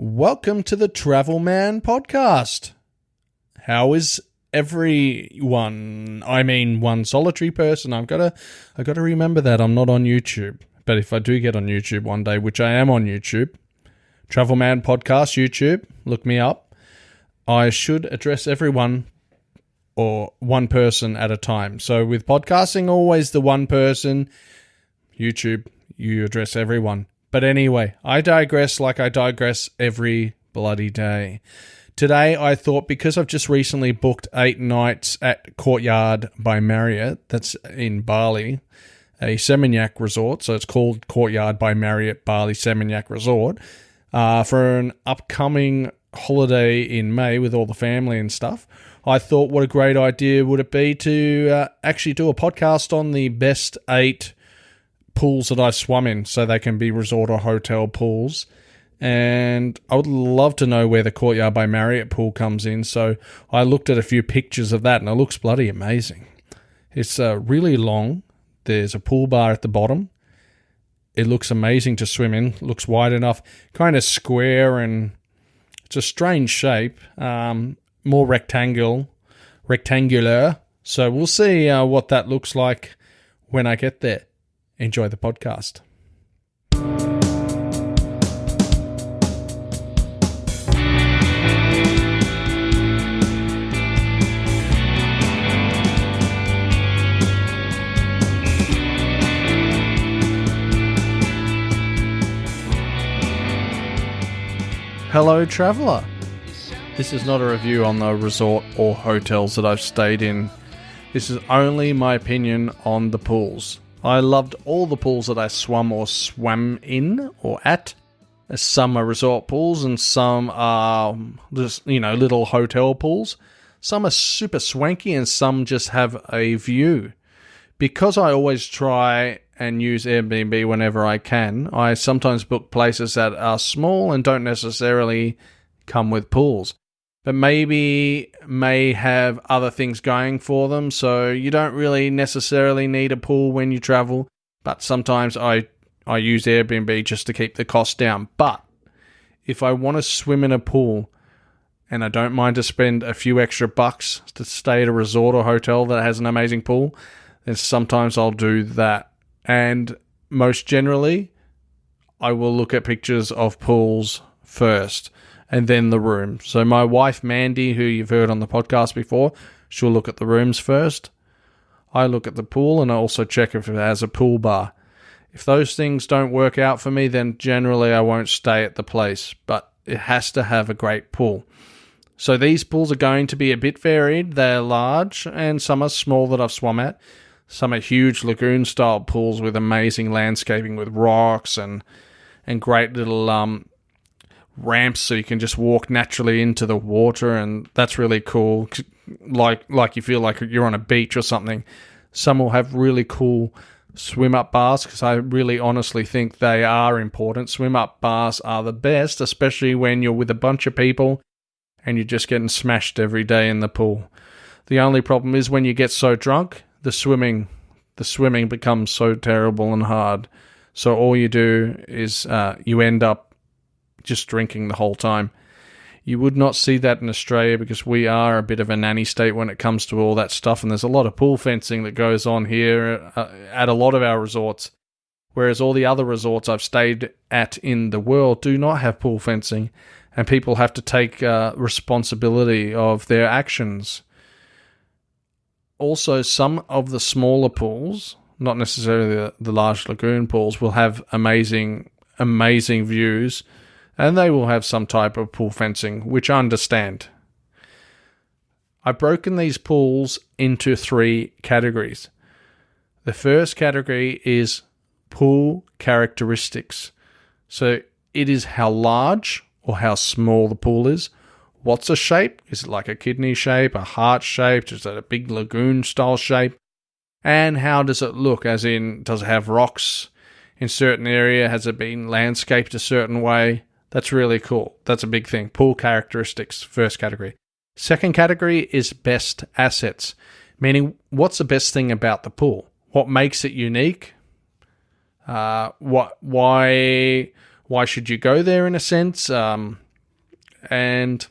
Welcome to the Travelman Podcast. How is everyone? I mean, one solitary person. I got to remember that I'm not on YouTube. But if I do get on YouTube one day, which I am on YouTube, Travelman Podcast YouTube, look me up. I should address everyone or one person at a time. So with podcasting, always the one person. YouTube, you address everyone. But anyway, I digress like I digress every bloody day. Today, I thought because I've just recently booked 8 nights at Courtyard by Marriott, that's in Bali, a Seminyak Resort, so it's called Courtyard by Marriott Bali Seminyak Resort, for an upcoming holiday in May with all the family and stuff. I thought what a great idea would it be to actually do a podcast on the best 8 pools that I've swum in, so they can be resort or hotel pools. And I would love to know where the Courtyard by Marriott pool comes in. So I looked at a few pictures of that and it looks bloody amazing. It's really long. There's a pool bar at the bottom. It looks amazing to swim in. It looks wide enough, kind of square, and it's a strange shape, more rectangular. So we'll see what that looks like when I get there. Enjoy the podcast. Hello, traveller. This is not a review on the resort or hotels that I've stayed in. This is only my opinion on the pools. I loved all the pools that I swam in or at. Some are resort pools and some are just, little hotel pools. Some are super swanky and some just have a view. Because I always try and use Airbnb whenever I can, I sometimes book places that are small and don't necessarily come with pools, but maybe may have other things going for them, so you don't really necessarily need a pool when you travel. But sometimes I use Airbnb just to keep the cost down. But if I want to swim in a pool and I don't mind to spend a few extra bucks to stay at a resort or hotel that has an amazing pool, then sometimes I'll do that. And most generally, I will look at pictures of pools first and then the room. So my wife, Mandy, who you've heard on the podcast before, she'll look at the rooms first. I look at the pool and I also check if it has a pool bar. If those things don't work out for me, then generally I won't stay at the place, but it has to have a great pool. So these pools are going to be a bit varied. They're large and some are small that I've swum at. Some are huge lagoon-style pools with amazing landscaping with rocks and great little ramps so you can just walk naturally into the water, and that's really cool. Like you feel like you're on a beach or something. Some will have really cool swim-up bars because I really honestly think they are important. Swim-up bars are the best, especially when you're with a bunch of people and you're just getting smashed every day in the pool. The only problem is when you get so drunk, the swimming becomes so terrible and hard. So all you do is you end up just drinking the whole time. You would not see that in Australia because we are a bit of a nanny state when it comes to all that stuff, and there's a lot of pool fencing that goes on here at a lot of our resorts, whereas all the other resorts I've stayed at in the world do not have pool fencing, and people have to take responsibility of their actions. Also, some of the smaller pools, not necessarily the large lagoon pools, will have amazing views, and they will have some type of pool fencing, which I understand. I've broken these pools into 3 categories. The first category is pool characteristics. So it is how large or how small the pool is. What's a shape? Is it like a kidney shape, a heart shape? Is it a big lagoon-style shape? And how does it look? As in, does it have rocks in certain area? Has it been landscaped a certain way? That's really cool. That's a big thing. Pool characteristics, first category. Second category is best assets, meaning what's the best thing about the pool? What makes it unique? Why should you go there in a sense? and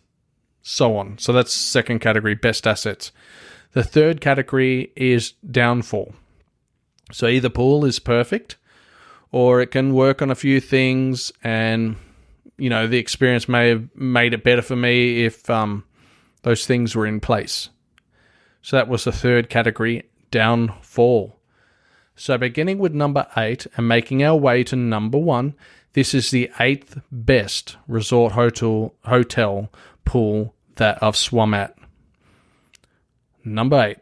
so on. So that's second category, best assets. The third category is downfall. So either pool is perfect, or it can work on a few things, and the experience may have made it better for me if those things were in place. So that was the third category, downfall. So beginning with number 8 and making our way to number 1, this is the 8th best resort hotel pool that I've swum at. Number 8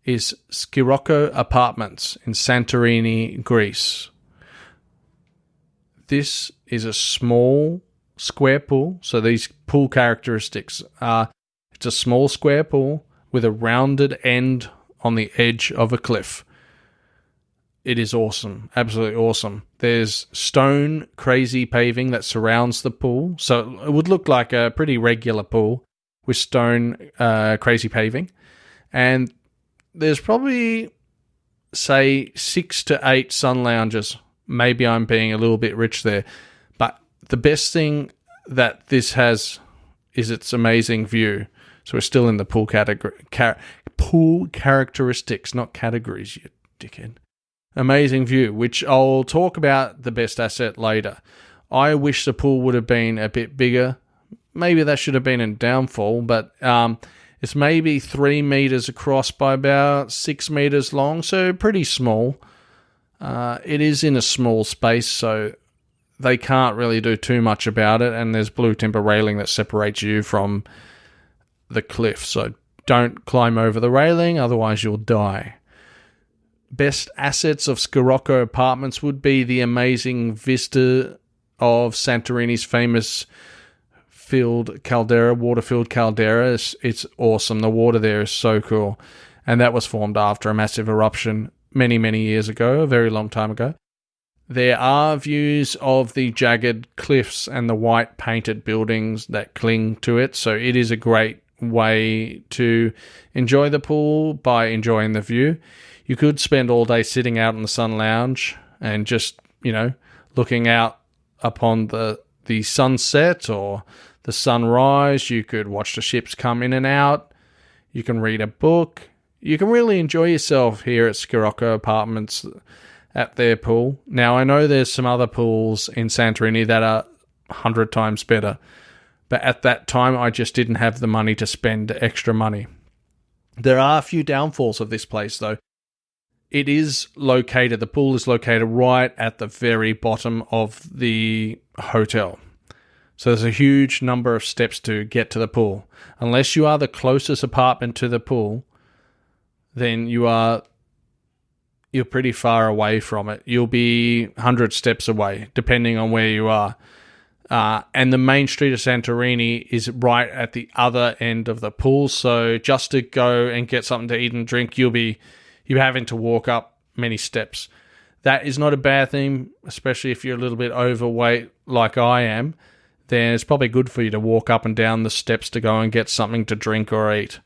is Scirocco Apartments in Santorini, Greece. This is a small square pool. So these pool characteristics are, it's a small square pool with a rounded end on the edge of a cliff. It is awesome, absolutely awesome. There's stone crazy paving that surrounds the pool. So it would look like a pretty regular pool with stone crazy paving. And there's probably, say, 6 to 8 sun lounges. Maybe I'm being a little bit rich there. But the best thing that this has is its amazing view. So we're still in the pool category. Pool characteristics, not categories, you dickhead. Amazing view, which I'll talk about the best asset later. I wish the pool would have been a bit bigger. Maybe that should have been in downfall, but it's maybe 3 meters across by about 6 meters long, so pretty small. It is in a small space, so they can't really do too much about it, and there's blue timber railing that separates you from the cliff, so don't climb over the railing, otherwise you'll die. Best assets of Scirocco Apartments would be the amazing vista of Santorini's famous water-filled caldera. It's awesome. The water there is so cool. And that was formed after a massive eruption many, many years ago, a very long time ago. There are views of the jagged cliffs and the white painted buildings that cling to it, so it is a great way to enjoy the pool by enjoying the view. You could spend all day sitting out in the sun lounge and just, looking out upon the sunset or the sunrise. You could watch the ships come in and out. You can read a book. You can really enjoy yourself here at Scirocco Apartments at their pool. Now, I know there's some other pools in Santorini that are 100 times better, but at that time, I just didn't have the money to spend extra money. There are a few downfalls of this place, though. The pool is located right at the very bottom of the hotel. So there's a huge number of steps to get to the pool. Unless you are the closest apartment to the pool, then you're pretty far away from it. You'll be 100 steps away, depending on where you are. And the main street of Santorini is right at the other end of the pool. So just to go and get something to eat and drink, you're having to walk up many steps. That is not a bad thing, especially if you're a little bit overweight like I am. Then it's probably good for you to walk up and down the steps to go and get something to drink or eat.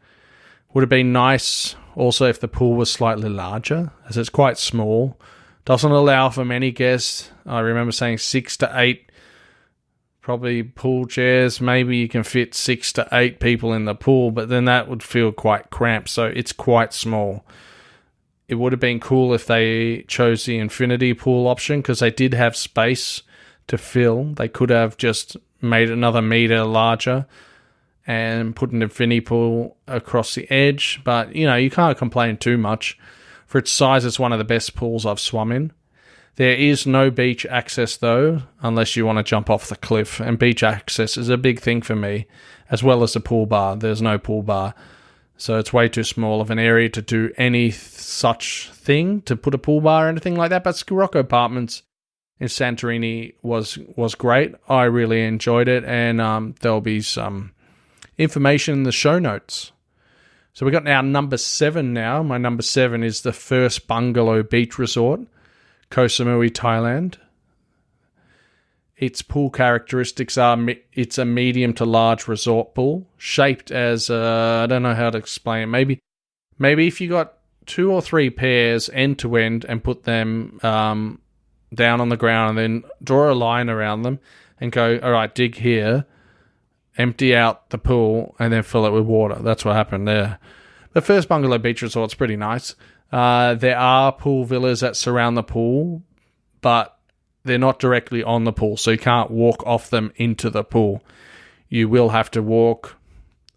Would have been nice also if the pool was slightly larger, as it's quite small. Doesn't allow for many guests. I remember saying 6 to 8 probably pool chairs. Maybe you can fit 6 to 8 people in the pool, but then that would feel quite cramped, so it's quite small. It would have been cool if they chose the infinity pool option, because they did have space to fill. They could have just made another meter larger and put an infinity pool across the edge, but you can't complain too much. For its size, it's one of the best pools I've swum in. There is no beach access though, unless you want to jump off the cliff, and beach access is a big thing for me, as well as the pool bar. There's no pool bar, so it's way too small of an area to do any such thing, to put a pool bar or anything like that. But Scirocco Apartments in Santorini was great. I really enjoyed it, and there'll be some information in the show notes. So we got now number 7 now. My number 7 is the first Bungalow Beach Resort, Koh Samui, Thailand. Its pool characteristics are it's a medium to large resort pool, shaped as, I don't know how to explain it. Maybe if you got 2 or 3 pairs end to end and put them down on the ground and then draw a line around them and go, all right, dig here. empty out the pool, and then fill it with water. That's what happened there. The first Bungalow Beach Resort's pretty nice. There are pool villas that surround the pool, but they're not directly on the pool, so you can't walk off them into the pool. You will have to walk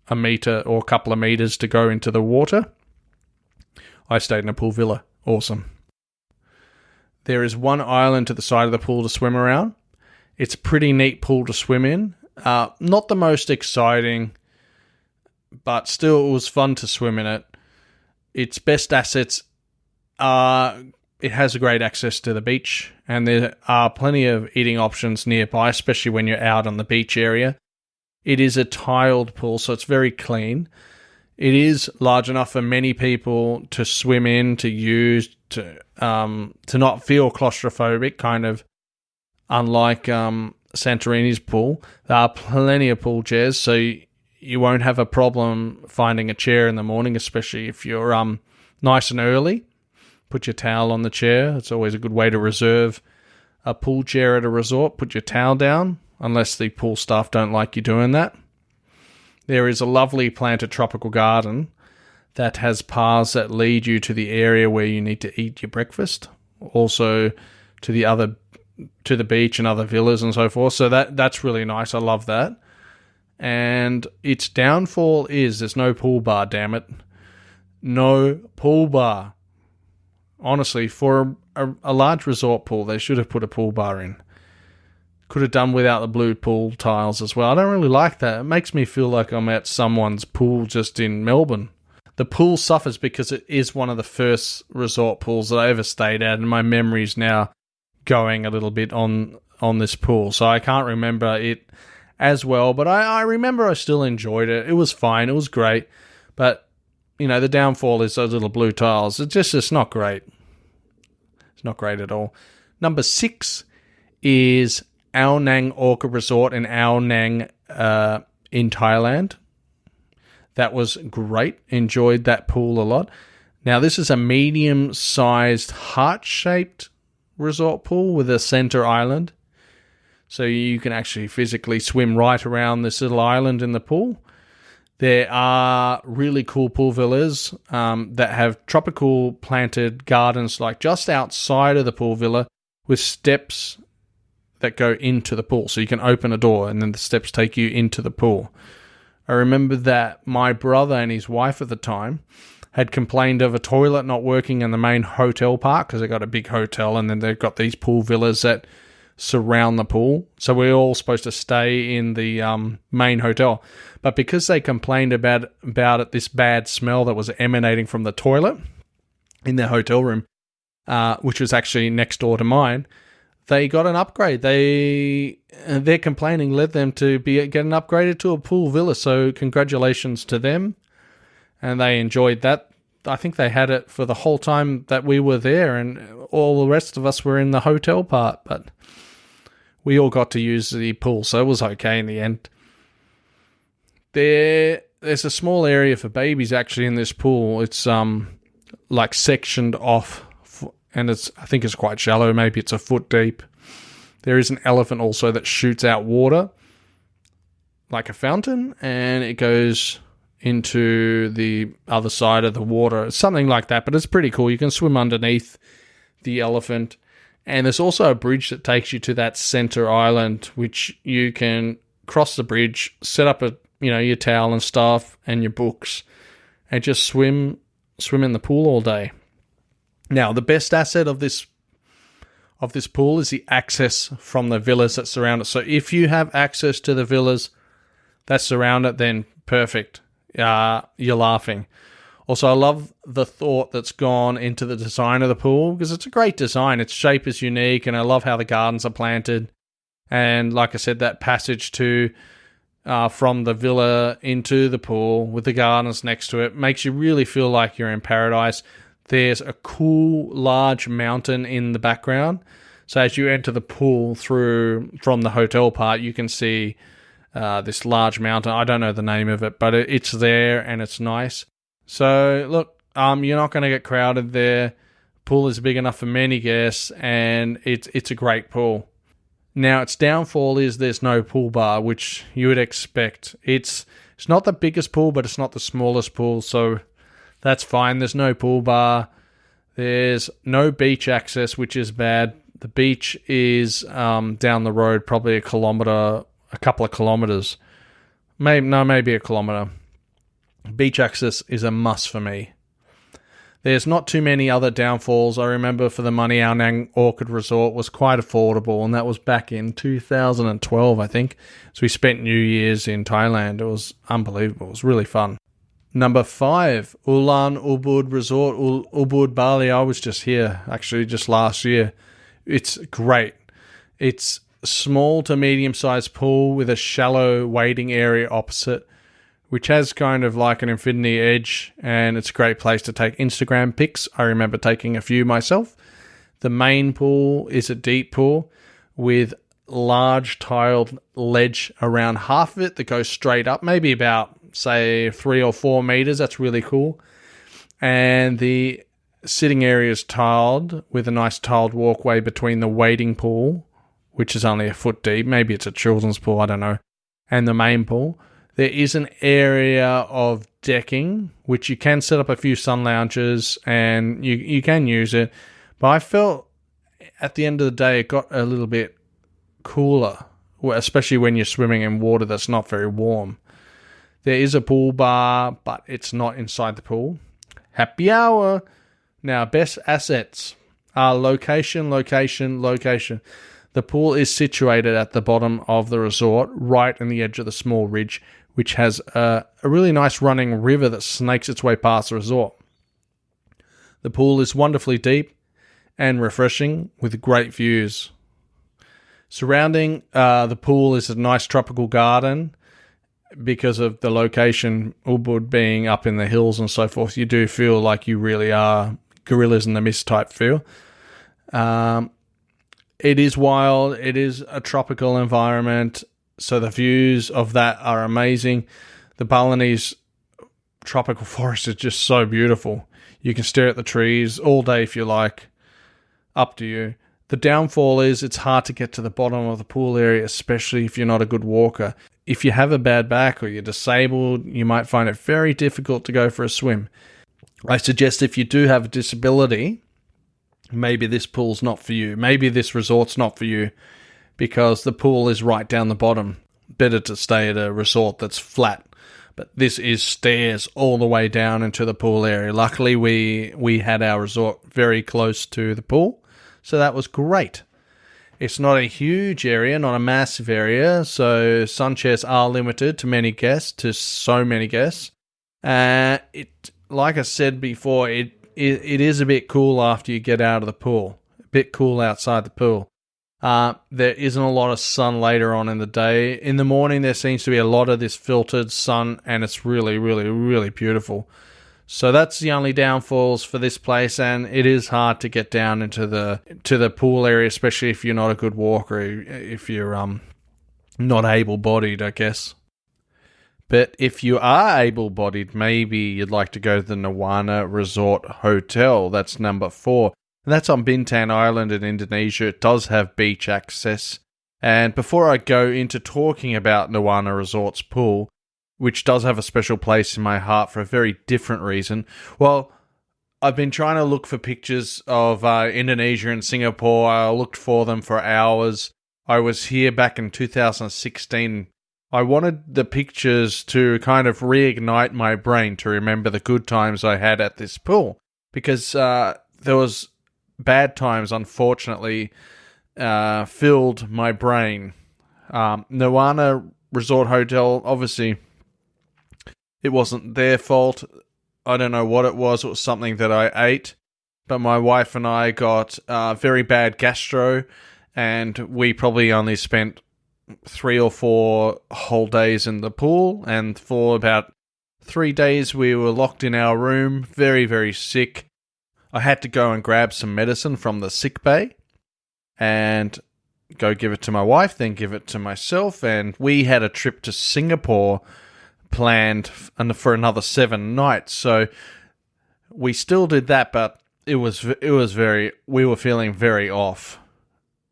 a meter or a couple of meters to go into the water. I stayed in a pool villa. Awesome. There is one island to the side of the pool to swim around. It's a pretty neat pool to swim in. Not the most exciting, but still it was fun to swim in it. Its best assets are it has a great access to the beach, and there are plenty of eating options nearby, especially when you're out on the beach area. It is a tiled pool, so it's very clean. It is large enough for many people to swim in, to use, to not feel claustrophobic, kind of unlike Santorini's pool. There are plenty of pool chairs, so you won't have a problem finding a chair in the morning, especially if you're nice and early. Put your towel on the chair. It's always a good way to reserve a pool chair at a resort. Put your towel down, unless the pool staff don't like you doing that. There is a lovely planted tropical garden that has paths that lead you to the area where you need to eat your breakfast. Also to the beach and other villas and so forth. So that's really nice. I love that. And its downfall is there's no pool bar, damn it. No pool bar. Honestly, for a large resort pool, they should have put a pool bar in. Could have done without the blue pool tiles as well. I don't really like that. It makes me feel like I'm at someone's pool just in Melbourne. The pool suffers because it is one of the first resort pools that I ever stayed at, and my memory's now going a little bit on this pool. So I can't remember it as well, but I remember I still enjoyed it. It was fine. It was great. But, the downfall is those little blue tiles. It's not great. It's not great at all. Number 6 is Aonang Orchid Resort in Aonang in Thailand. That was great. Enjoyed that pool a lot. Now, this is a medium-sized heart-shaped resort pool with a center island. So you can actually physically swim right around this little island in the pool. There are really cool pool villas that have tropical planted gardens like just outside of the pool villa with steps that go into the pool. So you can open a door and then the steps take you into the pool. I remember that my brother and his wife at the time had complained of a toilet not working in the main hotel park because they got a big hotel and then they've got these pool villas that surround the pool. So we're all supposed to stay in the main hotel. But because they complained about it, this bad smell that was emanating from the toilet in their hotel room, which was actually next door to mine, they got an upgrade. Their complaining led them to getting upgraded to a pool villa. So congratulations to them. And they enjoyed that. I think they had it for the whole time that we were there, and all the rest of us were in the hotel part. But we all got to use the pool, so it was okay in the end. There's a small area for babies actually in this pool. It's like sectioned off, and I think it's quite shallow. Maybe it's a foot deep. There is an elephant also that shoots out water like a fountain, and it goes into the other side of the water. Something like that, but it's pretty cool. You can swim underneath the elephant. And there's also a bridge that takes you to that center island, which you can cross the bridge, set up your towel and stuff and your books, and just swim in the pool all day. Now, the best asset of this pool is the access from the villas that surround it. So if you have access to the villas that surround it, then perfect. You're laughing. Also, I love the thought that's gone into the design of the pool because it's a great design. Its shape is unique, and I love how the gardens are planted. And like I said, that passage from the villa into the pool with the gardens next to it makes you really feel like you're in paradise. There's a cool, large mountain in the background. So as you enter the pool from the hotel part, you can see this large mountain. I don't know the name of it, but it's there and it's nice. So look, you're not going to get crowded there. Pool is big enough for many guests, and it's a great pool. Now, its downfall is there's no pool bar, which you would expect. It's not the biggest pool, but it's not the smallest pool, so that's fine. There's no pool bar. There's no beach access, which is bad. The beach is down the road, probably a couple of kilometers. Maybe a kilometer. Beach access is a must for me. There's not too many other downfalls. I remember for the money, Aonang Orchid Resort was quite affordable, and that was back in 2012, I think. So we spent New Year's in Thailand. It was unbelievable. It was really fun. Number 5, Ulun Ubud Resort, Ubud, Bali. I was just here, actually, just last year. It's great. It's a small to medium-sized pool with a shallow waiting area opposite, which has kind of like an infinity edge, and it's a great place to take Instagram pics. I remember taking a few myself. The main pool is a deep pool with large tiled ledge around half of it that goes straight up, maybe about, say, 3 or 4 meters. That's really cool. And the sitting area is tiled with a nice tiled walkway between the wading pool, which is only a foot deep. Maybe it's a children's pool, I don't know, and the main pool. There is an area of decking, which you can set up a few sun lounges and you can use it. But I felt at the end of the day, it got a little bit cooler, especially when you're swimming in water that's not very warm. There is a pool bar, but it's not inside the pool. Happy hour. Now, best assets are location. The pool is situated at the bottom of the resort, right in the edge of the small ridge, which has a really nice running river that snakes its way past the resort. The pool is wonderfully deep and refreshing with great views. Surrounding the pool is a nice tropical garden. Because of the location, Ubud being up in the hills and so forth, you do feel like you really are gorillas in the mist type feel. It is wild. It is a tropical environment. So the views of that are amazing. The Balinese tropical forest is just so beautiful. You can stare at the trees all day if you like. Up to you. The downfall is it's hard to get to the bottom of the pool area, especially if you're not a good walker. If you have a bad back or you're disabled, you might find it very difficult to go for a swim. I suggest if you do have a disability, maybe this pool's not for you. Maybe this resort's not for you because the pool is right down the bottom. Better to stay at a resort that's flat. But this is stairs all the way down into the pool area. Luckily, we had our resort very close to the pool, so that was great. It's not a huge area, not a massive area, so sun chairs are limited to so many guests. Like I said before, it is a bit cool after you get out of the pool. A bit cool outside the pool. There isn't a lot of sun later on in the day. In the morning, there seems to be a lot of this filtered sun, and it's really, really, really beautiful. So that's the only downfalls for this place, and it is hard to get down into the pool area, especially if you're not a good walker, if you're not able-bodied, I guess. But if you are able-bodied, maybe you'd like to go to the Nirwana Resort Hotel. That's number 4. And that's on Bintan Island in Indonesia. It does have beach access. And before I go into talking about Nirwana Resort's pool, which does have a special place in my heart for a very different reason. Well, I've been trying to look for pictures of Indonesia and Singapore. I looked for them for hours. I was here back in 2016. I wanted the pictures to kind of reignite my brain to remember the good times I had at this pool. Because there was bad times, unfortunately, filled my brain. Nirwana Resort Hotel, obviously, it wasn't their fault. I don't know what it was. It was something that I ate. But my wife and I got very bad gastro, and we probably only spent 3 or 4 whole days in the pool. And for about 3 days, we were locked in our room, very, very sick. I had to go and grab some medicine from the sick bay and go give it to my wife, then give it to myself. And we had a trip to Singapore planned for another 7 nights, so we still did that, but we were feeling very off.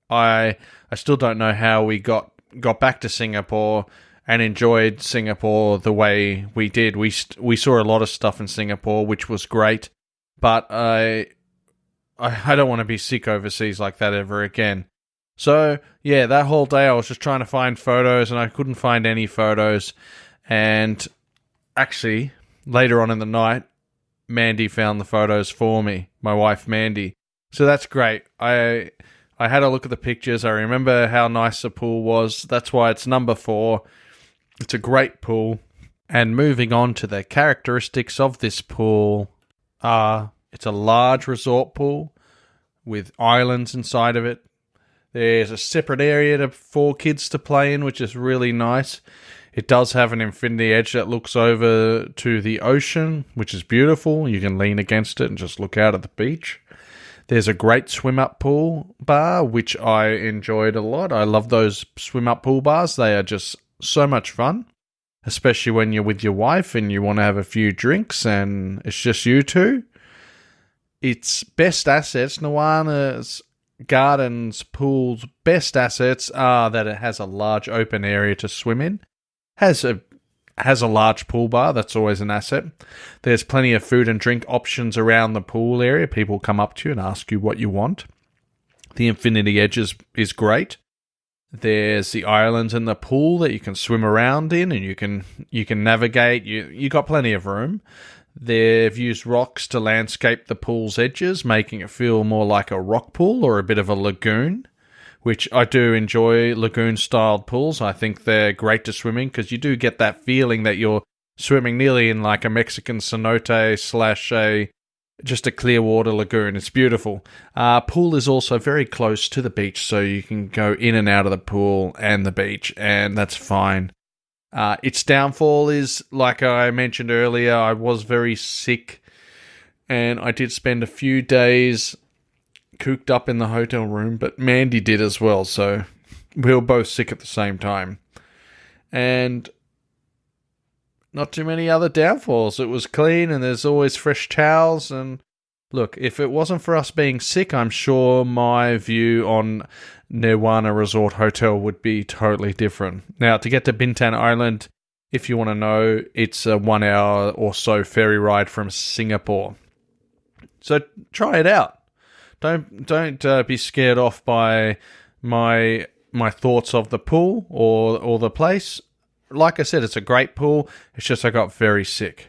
I still don't know how we got back to Singapore and enjoyed Singapore the way we did. We saw a lot of stuff in Singapore, which was great, but I don't want to be sick overseas like that ever again. So, yeah, that whole day I was just trying to find photos, and I couldn't find any photos. And actually, later on in the night, Mandy found the photos for me, my wife Mandy. So that's great. I had a look at the pictures. I remember how nice the pool was. That's why it's number 4. It's a great pool. And moving on to the characteristics of this pool, it's a large resort pool with islands inside of it. There's a separate area for kids to play in, which is really nice. It does have an infinity edge that looks over to the ocean, which is beautiful. You can lean against it and just look out at the beach. There's a great swim-up pool bar, which I enjoyed a lot. I love those swim-up pool bars. They are just so much fun, especially when you're with your wife and you want to have a few drinks and it's just you two. Its best assets, Nirwana's Gardens pool's best assets are that it has a large open area to swim in, has a large pool bar. That's always an asset. There's plenty of food and drink options around the pool area. People come up to you and ask you what you want. The infinity edge is great. There's the islands in the pool that you can swim around in, and you can navigate. You got plenty of room. They've used rocks to landscape the pool's edges, making it feel more like a rock pool or a bit of a lagoon, which I do enjoy lagoon-styled pools. I think they're great to swim in because you do get that feeling that you're swimming nearly in like a Mexican cenote / just a clear water lagoon. It's beautiful. Pool is also very close to the beach, so you can go in and out of the pool and the beach, and that's fine. Its downfall is, like I mentioned earlier, I was very sick, and I did spend a few days cooped up in the hotel room, but Mandy did as well, so we were both sick at the same time. And not too many other downfalls. It was clean, and there's always fresh towels, and look, if it wasn't for us being sick, I'm sure my view on Nirwana Resort Hotel would be totally different. Now, to get to Bintan Island, if you want to know, it's a 1 hour or so ferry ride from Singapore. So try it out. Don't be scared off by my thoughts of the pool or the place. Like I said, it's a great pool. It's just I got very sick.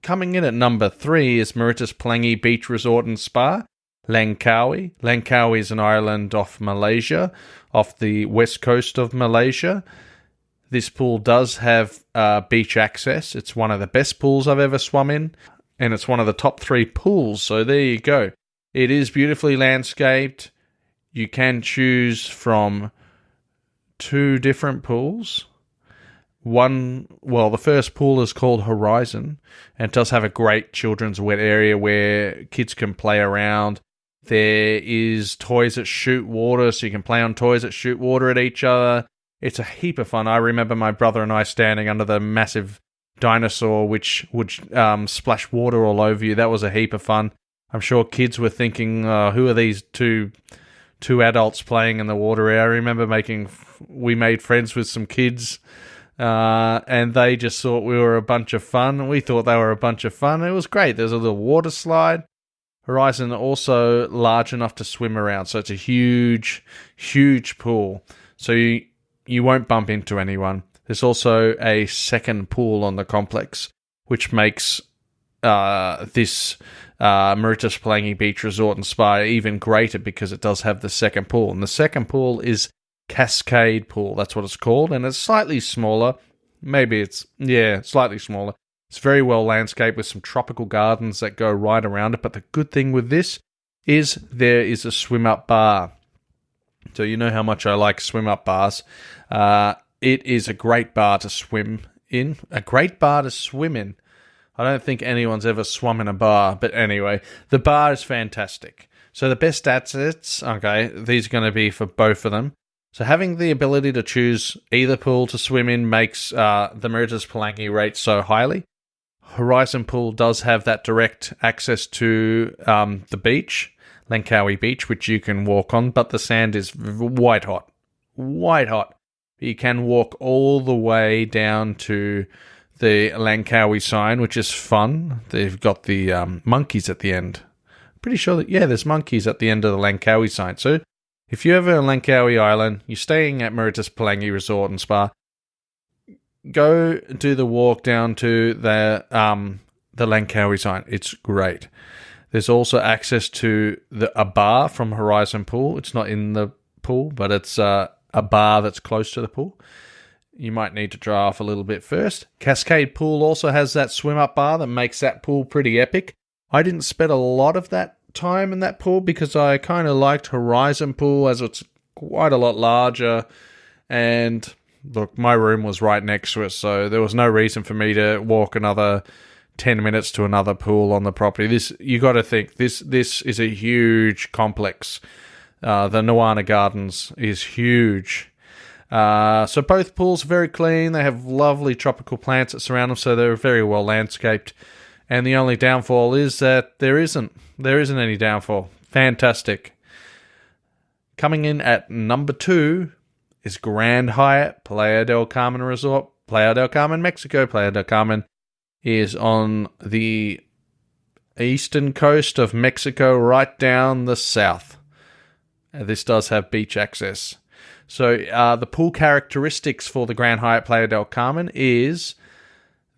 Coming in at number 3 is Meritus Pelangi Beach Resort and Spa, Langkawi. Langkawi is an island off Malaysia, off the west coast of Malaysia. This pool does have beach access. It's one of the best pools I've ever swum in, and it's one of the top 3 pools, so there you go. It is beautifully landscaped. You can choose from 2 different pools. The first pool is called Horizon, and it does have a great children's wet area where kids can play around. There is toys that shoot water, so you can play on toys that shoot water at each other. It's a heap of fun. I remember my brother and I standing under the massive dinosaur which would splash water all over you. That was a heap of fun. I'm sure kids were thinking, who are these two adults playing in the water? I remember we made friends with some kids, and they just thought we were a bunch of fun. We thought they were a bunch of fun. It was great. There's a little water slide. Horizon also large enough to swim around, so it's a huge, huge pool. So you won't bump into anyone. There's also a second pool on the complex, which makes this Meritus Pelangi Beach Resort and Spa even greater because it does have the second pool. And the second pool is Cascade Pool. That's what it's called. And it's slightly smaller. Slightly smaller. It's very well landscaped with some tropical gardens that go right around it. But the good thing with this is there is a swim-up bar. So you know how much I like swim-up bars. It is a great bar to swim in. A great bar to swim in. I don't think anyone's ever swum in a bar. But anyway, the bar is fantastic. So the best assets, these are going to be for both of them. So having the ability to choose either pool to swim in makes the Meritus Pelangi rate so highly. Horizon Pool does have that direct access to the beach. Langkawi Beach, which you can walk on, but the sand is white hot. White hot. You can walk all the way down to the Langkawi sign, which is fun. They've got the monkeys at the end. Pretty sure that, there's monkeys at the end of the Langkawi sign. So if you're ever in Langkawi Island, you're staying at Meritus Pelangi Resort and Spa, go do the walk down to the Langkawi sign. It's great. There's also access to a bar from Horizon Pool. It's not in the pool, but it's a bar that's close to the pool. You might need to dry off a little bit first. Cascade Pool also has that swim-up bar that makes that pool pretty epic. I didn't spend a lot of that time in that pool because I kind of liked Horizon Pool as it's quite a lot larger. And look, my room was right next to it, so there was no reason for me to walk another 10 minutes to another pool on the property. You got to think, this is a huge complex. The Nirwana Gardens is huge. So both pools are very clean. They have lovely tropical plants that surround them, so they're very well landscaped. And the only downfall is that there isn't any downfall. Fantastic. Coming in at number 2 is Grand Hyatt Playa del Carmen Resort. Playa del Carmen, Mexico. Playa del Carmen is on the eastern coast of Mexico, right down the south. This does have beach access. So the pool characteristics for the Grand Hyatt Playa del Carmen is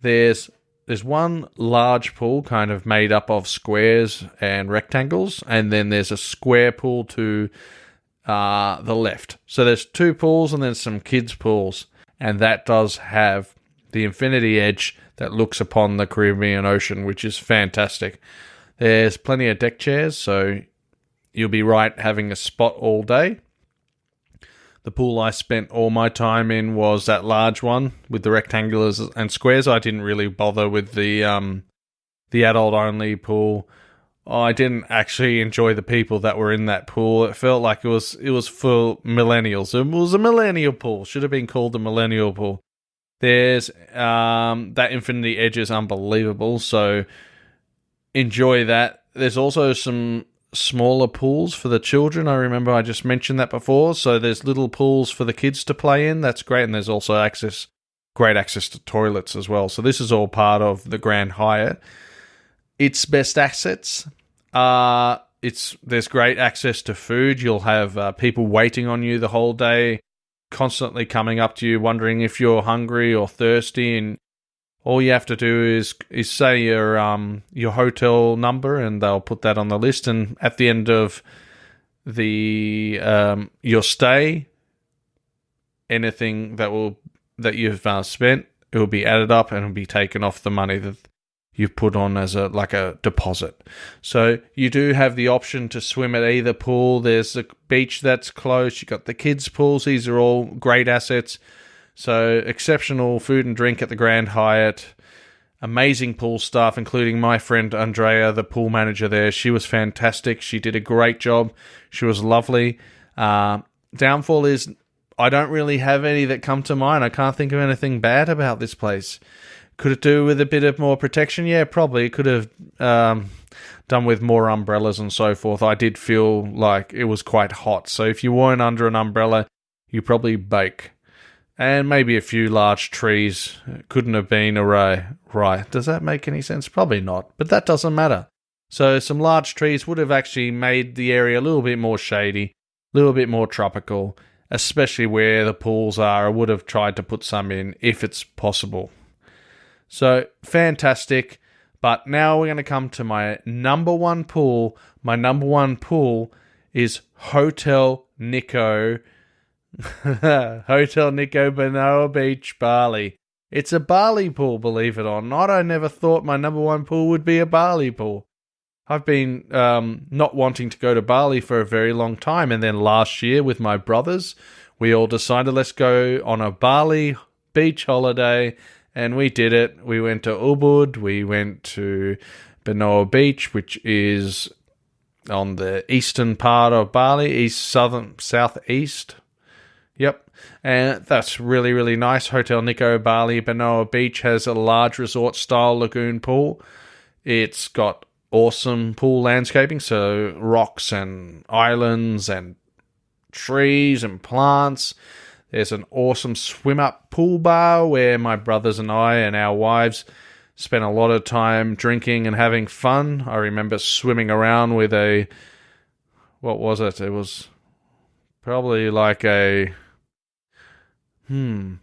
there's one large pool kind of made up of squares and rectangles, and then there's a square pool to the left. So there's 2 pools and then some kids' pools, and that does have the infinity edge that looks upon the Caribbean Ocean, which is fantastic. There's plenty of deck chairs, so you'll be right having a spot all day. The pool I spent all my time in was that large one with the rectangulars and squares. I didn't really bother with the adult-only pool. I didn't actually enjoy the people that were in that pool. It felt like it was for millennials. It was a millennial pool. Should have been called the millennial pool. There's that infinity edge is unbelievable, so enjoy that. There's also some smaller pools for the children. I remember I just mentioned that before. So there's little pools for the kids to play in. That's great. And there's also great access to toilets as well. So this is all part of the Grand Hyatt. Its best assets there's great access to food. You'll have people waiting on you the whole day, constantly coming up to you, wondering if you're hungry or thirsty, and all you have to do is say your hotel number, and they'll put that on the list. And at the end of your stay, anything that you've spent, it will be added up and will be taken off the money that you've put on as a deposit. So you do have the option to swim at either pool. There's a beach that's close. You got the kids' pools. These are all great assets. So exceptional food and drink at the Grand Hyatt. Amazing pool staff, including my friend Andrea, the pool manager there. She was fantastic. She did a great job. She was lovely. Downfall is I don't really have any that come to mind. I can't think of anything bad about this place. Could it do with a bit of more protection? Yeah, probably. It could have done with more umbrellas and so forth. I did feel like it was quite hot. So if you weren't under an umbrella, you probably bake. And maybe a few large trees couldn't have been right. Does that make any sense? Probably not, but that doesn't matter. So some large trees would have actually made the area a little bit more shady, a little bit more tropical, especially where the pools are. I would have tried to put some in if it's possible. So fantastic. But now we're going to come to my number 1 pool. My number 1 pool is Hotel Nikko. Hotel Nikko, Benoa Beach, Bali. It's a Bali pool, believe it or not. I never thought my number 1 pool would be a Bali pool. I've been not wanting to go to Bali for a very long time, and then last year with my brothers, we all decided let's go on a Bali beach holiday, and we did it. We went to Ubud, we went to Benoa Beach, which is on the eastern part of Bali, southeast. Yep, and that's really, really nice. Hotel Nikko, Bali, Benoa Beach has a large resort-style lagoon pool. It's got awesome pool landscaping, so rocks and islands and trees and plants. There's an awesome swim-up pool bar where my brothers and I and our wives spent a lot of time drinking and having fun. I remember swimming around with what was it? It was probably like I don't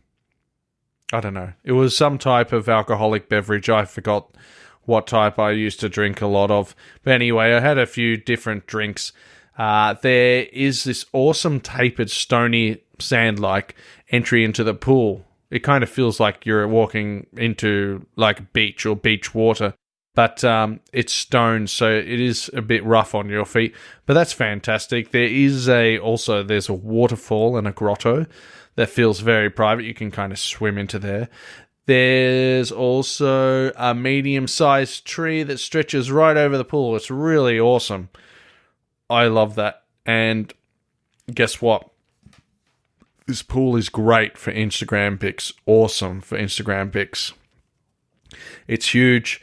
know. It was some type of alcoholic beverage. I forgot what type I used to drink a lot of. But anyway, I had a few different drinks. There is this awesome tapered stony sand-like entry into the pool. It kind of feels like you're walking into like beach or beach water, but it's stone, so it is a bit rough on your feet. But that's fantastic. There's a waterfall and a grotto that feels very private. You can kind of swim into there. There's also a medium-sized tree that stretches right over the pool. It's really awesome. I love that. And guess what? This pool is great for Instagram pics. Awesome for Instagram pics. It's huge.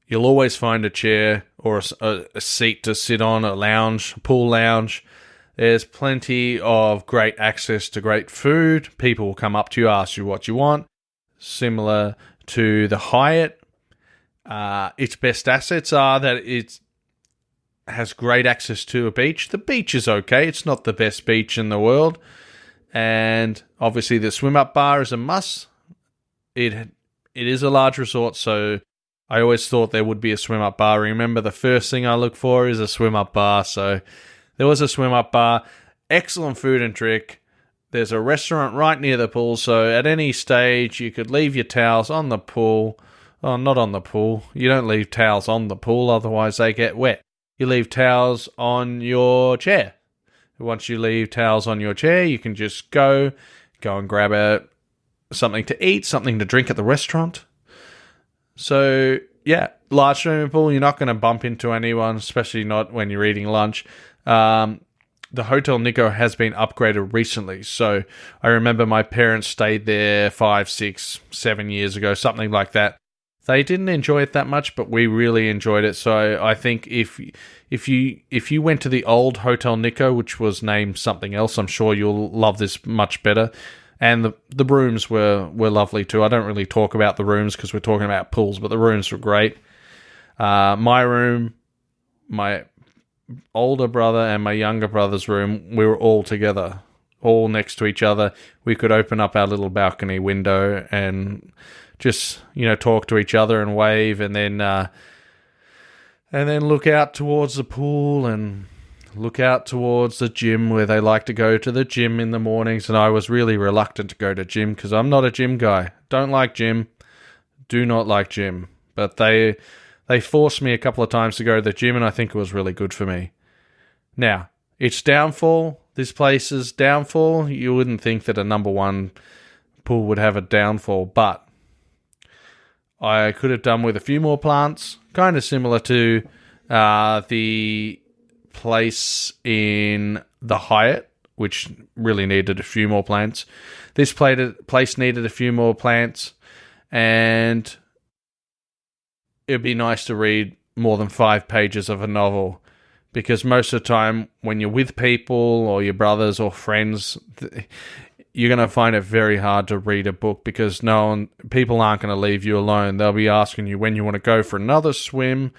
You'll always find a chair or a seat to sit on, a lounge, a pool lounge. There's plenty of great access to great food. People will come up to you, ask you what you want. Similar to the Hyatt. Its best assets are that it has great access to a beach. The beach is okay. It's not the best beach in the world. And obviously the swim-up bar is a must. It is a large resort, so I always thought there would be a swim-up bar. Remember, the first thing I look for is a swim-up bar. So there was a swim-up bar. Excellent food and drink. There's a restaurant right near the pool, so at any stage you could leave your towels on the pool. Oh, not on the pool. You don't leave towels on the pool, otherwise they get wet. You leave towels on your chair. Once you leave towels on your chair, you can just go and grab something to eat, something to drink at the restaurant. So, yeah, large swimming pool, you're not going to bump into anyone, especially not when you're eating lunch. The Hotel Nikko has been upgraded recently, so I remember my parents stayed there 5, 6, 7 years ago, something like that. They didn't enjoy it that much, but we really enjoyed it. So I think if you went to the old Hotel Nikko, which was named something else, I'm sure you'll love this much better. And the rooms were lovely too. I don't really talk about the rooms because we're talking about pools, but the rooms were great. My room, my older brother and my younger brother's room, we were all together, all next to each other. We could open up our little balcony window and just, talk to each other and wave, and then look out towards the pool and look out towards the gym where they like to go to the gym in the mornings. And I was really reluctant to go to gym because I'm not a gym guy. Don't like gym. Do not like gym. But they forced me a couple of times to go to the gym, and I think it was really good for me. Now, its downfall, this place's downfall, you wouldn't think that a number one pool would have a downfall, but I could have done with a few more plants, kind of similar to the place in the Hyatt, which really needed a few more plants. This place needed a few more plants, and it'd be nice to read more than 5 pages of a novel, because most of the time when you're with people or your brothers or friends, you're going to find it very hard to read a book because people aren't going to leave you alone. They'll be asking you when you want to go for another swim,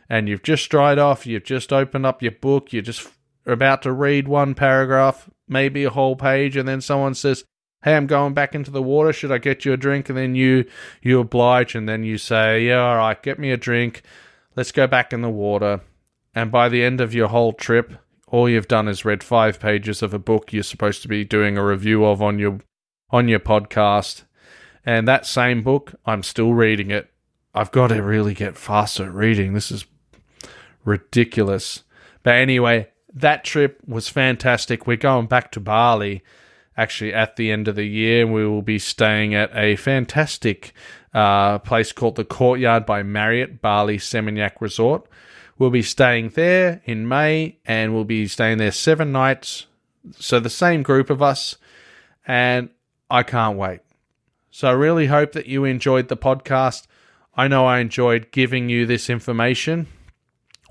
and you've just dried off, you've just opened up your book, you're just about to read one paragraph, maybe a whole page, and then someone says, "Hey, I'm going back into the water. Should I get you a drink?" And then you oblige, and then you say, "Yeah, all right, get me a drink. Let's go back in the water." And by the end of your whole trip, all you've done is read 5 pages of a book you're supposed to be doing a review of on your podcast. And that same book, I'm still reading it. I've got to really get faster at reading. This is ridiculous. But anyway, that trip was fantastic. We're going back to Bali actually at the end of the year. We will be staying at a fantastic place called the Courtyard by Marriott Bali Seminyak Resort. We'll be staying there in May, and we'll be staying there 7 nights. So the same group of us, and I can't wait. So I really hope that you enjoyed the podcast. I know I enjoyed giving you this information.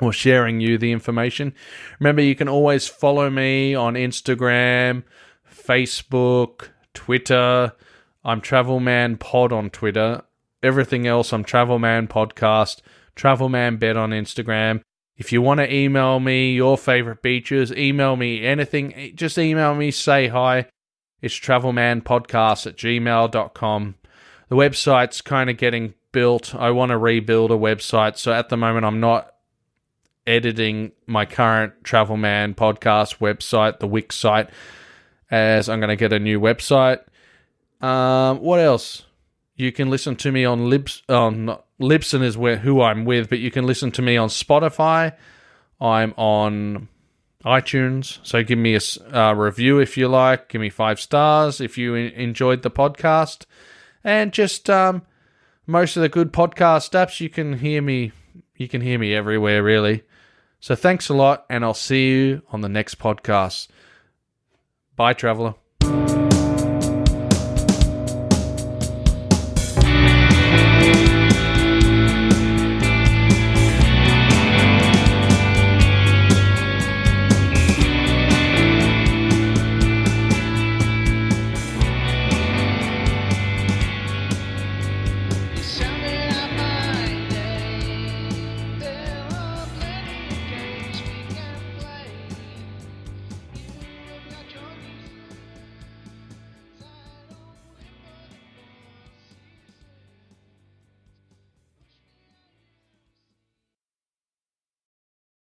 or sharing you the information. Remember, you can always follow me on Instagram, Facebook, Twitter. I'm Travelman Pod on Twitter. Everything else, I'm Travelman Podcast, Travelman Bed on Instagram. If you want to email me your favorite beaches, email me anything. Just email me, say hi. It's travelmanpodcast@gmail.com. The website's kind of getting built. I want to rebuild a website. So at the moment, I'm not editing my current Travelman Podcast website, the Wix site, as I'm going to get a new website. What else? You can listen to me on Libsyn is who I'm with, but you can listen to me on Spotify. I'm on iTunes, so give me a review if you like. Give me 5 stars if you enjoyed the podcast. And just most of the good podcast apps, you can hear me everywhere, really. So thanks a lot, and I'll see you on the next podcast. Bye, traveller.